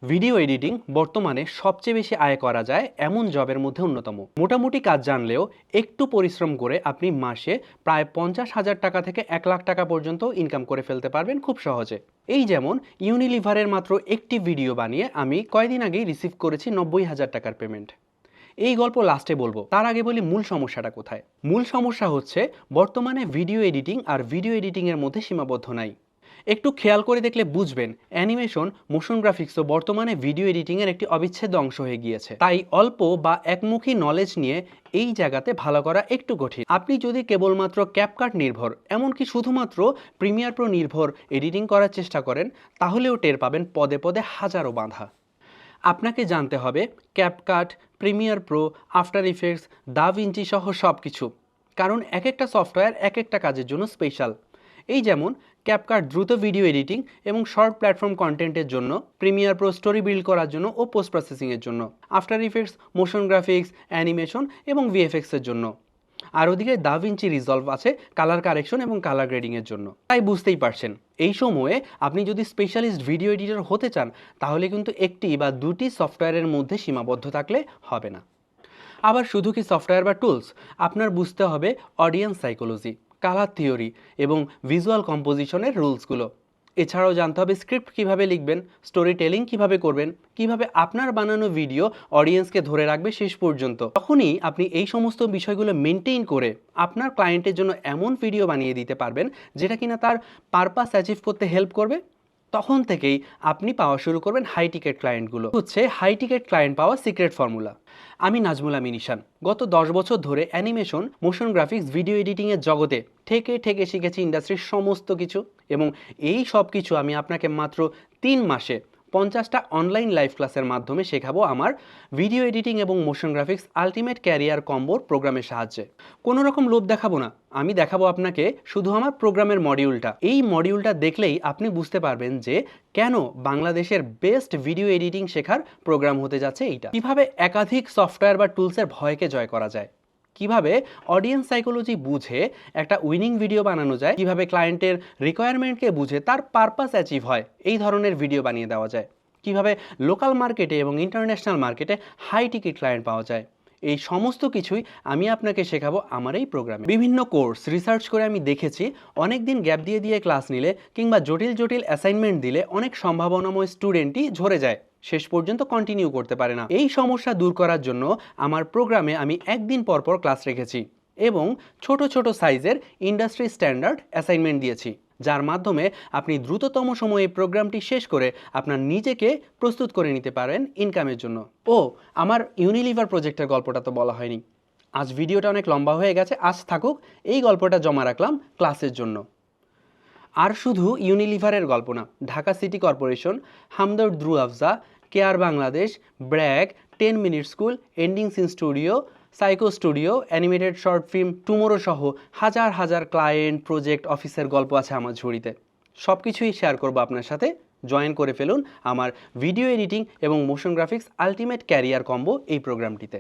Video editing বর্তমানে সবচেয়ে বেশি আয় করা যায় এমন জবের মধ্যে অন্যতম। মোটামুটি কাজ জানলেও একটু পরিশ্রম করে আপনি মাসে প্রায় 50,000 টাকা থেকে 1 লাখ টাকা পর্যন্ত ইনকাম করে ফেলতে পারবেন খুব সহজে। এই যেমন ইউনিলিভারের মাত্র একটি ভিডিও বানিয়ে আমি কয়েকদিন আগেই রিসিভ করেছি 90,000 টাকার পেমেন্ট। এই গল্প লাস্টে বলবো, তার আগে বলি মূল সমস্যাটা কোথায়। মূল সমস্যা হচ্ছে বর্তমানে ভিডিও এডিটিং আর ভিডিও এডিটিংয়ের মধ্যে সীমাবদ্ধ নাই। একটু খেয়াল করে দেখলে বুঝবেন অ্যানিমেশন, মোশন গ্রাফিক্সও বর্তমানে ভিডিও এডিটিংয়ের একটি অবিচ্ছেদ্য অংশ হয়ে গিয়েছে। তাই অল্প বা একমুখী নলেজ নিয়ে এই জায়গাতে ভালো করা একটু কঠিন। আপনি যদি কেবলমাত্র ক্যাপকাট নির্ভর, এমনকি শুধুমাত্র প্রিমিয়ার প্রো নির্ভর এডিটিং করার চেষ্টা করেন, তাহলেও টের পাবেন পদে পদে হাজারো বাধা। আপনাকে জানতে হবে CapCut, premiere pro, after effects, DaVinci সহ সব কিছু, কারণ এক একটা সফটওয়্যার এক একটা কাজের জন্য স্পেশাল। এই যেমন ক্যাপকাট দ্রুত ভিডিও এডিটিং এবং শর্ট প্ল্যাটফর্ম কন্টেন্টের জন্য, প্রিমিয়ার প্রো স্টোরি বিল্ড করার জন্য ও পোস্ট প্রসেসিংয়ের জন্য, after effects motion graphics, animation এবং ভিএফএক্সের জন্য, আর ওদিকে দাভিঞ্চি রিজলভ আছে কালার কারেকশন এবং কালার গ্রেডিংয়ের জন্য। তাই বুঝতেই পারছেন এই সময়ে আপনি যদি স্পেশালিস্ট ভিডিও এডিটর হতে চান, তাহলে কিন্তু একটি বা দুটি সফটওয়্যারের মধ্যে সীমাবদ্ধ থাকলে হবে না। আবার শুধু কি সফটওয়্যার বা টুলস, আপনার বুঝতে হবে অডিয়েন্স সাইকোলজি, কালার থিওরি এবং ভিজুয়াল কম্পোজিশনের রুলসগুলো। এছাড়াও জানতে হবে স্ক্রিপ্ট কীভাবে লিখবেন, স্টোরি টেলিং কীভাবে করবেন, কীভাবে আপনার বানানো ভিডিও অডিয়েন্সকে ধরে রাখবে শেষ পর্যন্ত। তখনই আপনি এই সমস্ত বিষয়গুলো মেনটেন করে আপনার ক্লায়েন্টের জন্য এমন ভিডিও বানিয়ে দিতে পারবেন যেটা কিনা তার পারপাস অ্যাচিভ করতে হেল্প করবে। তখন থেকেই আপনি পাওয়া শুরু করবেন হাই টিকেট ক্লায়েন্টগুলো। হচ্ছে হাই টিকেট ক্লায়েন্ট পাওয়া সিক্রেট ফর্মুলা। আমি নাজমুল আমিন ঈশান। গত 10 বছর ধরে অ্যানিমেশন, মোশন গ্রাফিক্স, ভিডিও এডিটিংয়ের জগতে ঠেকে ঠেকে শিখেছি ইন্ডাস্ট্রির সমস্ত কিছু, এবং এই সব কিছু আমি আপনাকে মাত্র 3 মাসে 50টা অনলাইন লাইভ ক্লাসের মাধ্যমে শেখাবো আমার ভিডিও এডিটিং এবং মোশন গ্রাফিক্স আলটিমেট ক্যারিয়ার কম্বোর প্রোগ্রামের সাহায্যে। কোনো রকম লোভ দেখাবো না, আমি দেখাবো আপনাকে শুধু আমার প্রোগ্রামের মডিউলটা। এই মডিউলটা দেখলেই আপনি বুঝতে পারবেন যে কেন বাংলাদেশের বেস্ট ভিডিও এডিটিং শেখার প্রোগ্রাম হতে যাচ্ছে এইটা। কিভাবে একাধিক সফটওয়্যার বা টুলসের ভয়কে জয় করা যায়, কিভাবে অডিয়েন্স সাইকোলজি বুঝে একটা উইনিং ভিডিও বানানো যায়, কিভাবে ক্লায়েন্টের রিকোয়ারমেন্টকে বুঝে তার পারপাস অ্যাচিভ হয় এই ধরনের ভিডিও বানিয়ে দেওয়া যায়, কিভাবে লোকাল মার্কেটে এবং ইন্টারন্যাশনাল মার্কেটে হাই টিকিট ক্লায়েন্ট পাওয়া যায়। এই সমস্ত কিছুই আমি আপনাকে শেখাবো আমার এই প্রোগ্রামে। বিভিন্ন কোর্স রিসার্চ করে আমি দেখেছি অনেক দিন গ্যাপ দিয়ে দিয়ে ক্লাস নিলে কিংবা জটিল জটিল অ্যাসাইনমেন্ট দিলে অনেক সম্ভাবনাময় স্টুডেন্টই ঝরে যায়, শেষ পর্যন্ত কন্টিনিউ করতে পারে না। এই সমস্যা দূর করার জন্য আমার প্রোগ্রামে আমি একদিন পর পর ক্লাস রেখেছি এবং ছোট ছোট সাইজের ইন্ডাস্ট্রি স্ট্যান্ডার্ড অ্যাসাইনমেন্ট দিয়েছি, যার মাধ্যমে আপনি দ্রুততম সময়ে প্রোগ্রামটি শেষ করে আপনার নিজেকে প্রস্তুত করে নিতে পারেন ইনকামের জন্য। ও, আমার ইউনিলিভার প্রজেক্টের গল্পটা তো বলা হয়নি। আজ ভিডিওটা অনেক লম্বা হয়ে গেছে, আজ থাকুক, এই গল্পটা জমা রাখলাম ক্লাসের জন্য। আর শুধু ইউনিলিভারের গল্প না, ঢাকা সিটি কর্পোরেশন, হামদর্দ দ্রু Afza, care Bangladesh, BRAC, 10 minute school, ending scene studio, psycho studio, animated short film, tomorrow সহ হাজার হাজার ক্লায়েন্ট, প্রজেক্ট, অফিসের গল্প আছে আমার ঝুড়িতে। সব কিছুই শেয়ার করবো আপনার সাথে। জয়েন করে ফেলুন আমার ভিডিও এডিটিং এবং motion graphics ultimate career combo এই প্রোগ্রামটিতে।